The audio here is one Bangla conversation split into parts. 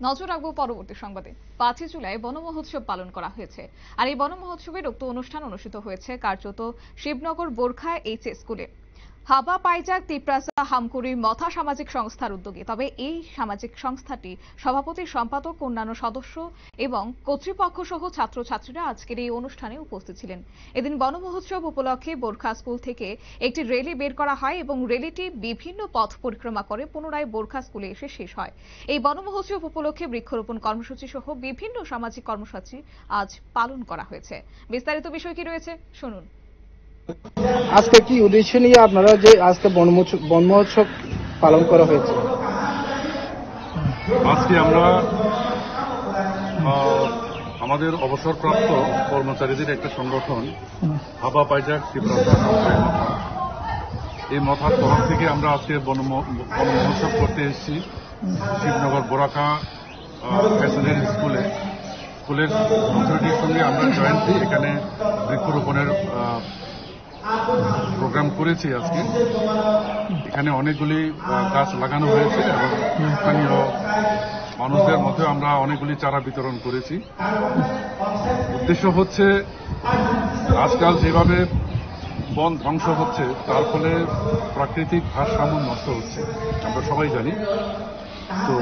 নজর রাখবো পরবর্তী সংবাদে। ৫ই জুলাই বনমহোৎসব পালন করা হয়েছে। আর এই বনমহোৎসবের উক্ত অনুষ্ঠান অনুষ্ঠিত হয়েছে কার্যত শিবনগর বোরখা এইচএস স্কুলে। হাবা পাইজাক তিপ্রাসা হামকুড়ি মথা সামাজিক সংস্থার উদ্যোগে। তবে এই সামাজিক সংস্থাটি সভাপতি, সম্পাদক, অন্যান্য সদস্য এবং কর্তৃপক্ষ সহ ছাত্রছাত্রীরা আজকের এই অনুষ্ঠানে উপস্থিত ছিলেন। এদিন বনমহোৎসব উপলক্ষে বোরখা স্কুল থেকে একটি র্যালি বের করা হয় এবং র্যালিটি বিভিন্ন পথ পরিক্রমা করে পুনরায় বোরখা স্কুলে এসে শেষ হয়। এই বনমহোৎসব উপলক্ষে বৃক্ষরোপণ কর্মসূচি সহ বিভিন্ন সামাজিক কর্মসূচি আজ পালন করা হয়েছে। বিস্তারিত বিষয় কি রয়েছে শুনুন। আজকে কি উদ্দেশ্য নিয়ে আপনারা যে আজকে বন মহোৎসব পালন করা হয়েছে? আজকে আমরা আমাদের অবসরপ্রাপ্ত কর্মচারীদের একটা সংগঠন হাবা পাইজাক তিপ্রাসা এই মথার তরফ থেকে আমরা আজকে বন মহোৎসব করতে এসেছি শিবনগর বোরাখা প্যাসেঞ্জার স্কুলের অথরিটির সঙ্গে আমরা জয়েন্টলি এখানে বৃক্ষরোপণের প্রোগ্রাম করেছি। আজকে এখানে অনেকগুলি গাছ লাগানো হয়েছে এবং স্থানীয় মানুষদের মধ্যে আমরা অনেকগুলি চারা বিতরণ করেছি। উদ্দেশ্য হচ্ছে আজকাল যেভাবে বন ধ্বংস হচ্ছে তার ফলে প্রাকৃতিক ভারসাম্য নষ্ট হচ্ছে, আমরা সবাই জানি। তো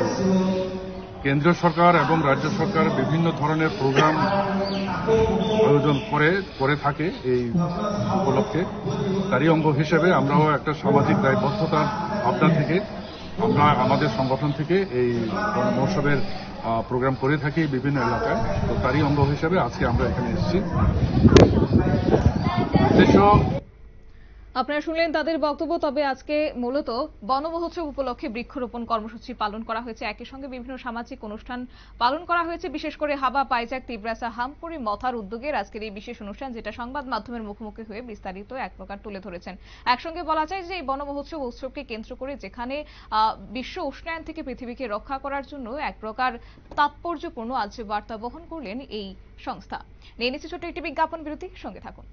কেন্দ্রীয় সরকার এবং রাজ্য সরকার বিভিন্ন ধরনের প্রোগ্রাম আয়োজন করে থাকে এই উপলক্ষে। তারই অঙ্গ হিসেবে আমরাও একটা সামাজিক দায়বদ্ধতার ভাবনা থেকে আমরা আমাদের সংগঠন থেকে এই মহোৎসবের প্রোগ্রাম করে থাকি বিভিন্ন এলাকায়। তো তারই অঙ্গ হিসেবে আজকে আমরা এখানে এসেছি। উদ্দেশ্য আপনারা শুনলেন তাদের বক্তব্য। তবে আজকে মূলত বনমহোৎসব উপলক্ষে বৃক্ষরোপণ কর্মসূচি পালন করা হয়েছে, একই সঙ্গে বিভিন্ন সামাজিক অনুষ্ঠান পালন করা হয়েছে। বিশেষ করে হাবা পাইজাক তিপ্রাসা হামকুড়ি মথার উদ্যোগের আজকের এই বিশেষ অনুষ্ঠান, যেটা সংবাদ মাধ্যমের মুখোমুখি হয়ে বিস্তারিত এক প্রকার তুলে ধরেছেন। একসঙ্গে বলা যায় যে এই বনমহোৎসব উৎসবকে কেন্দ্র করে যেখানে বিশ্ব উষ্ণায়ন থেকে পৃথিবীকে রক্ষা করার জন্য এক প্রকার তাৎপর্যপূর্ণ আজ বার্তা বহন করলেন এই সংস্থা। নিয়ে নিচ্ছে ছোট্ট একটি বিজ্ঞাপন বিরতি, সঙ্গে থাকুন।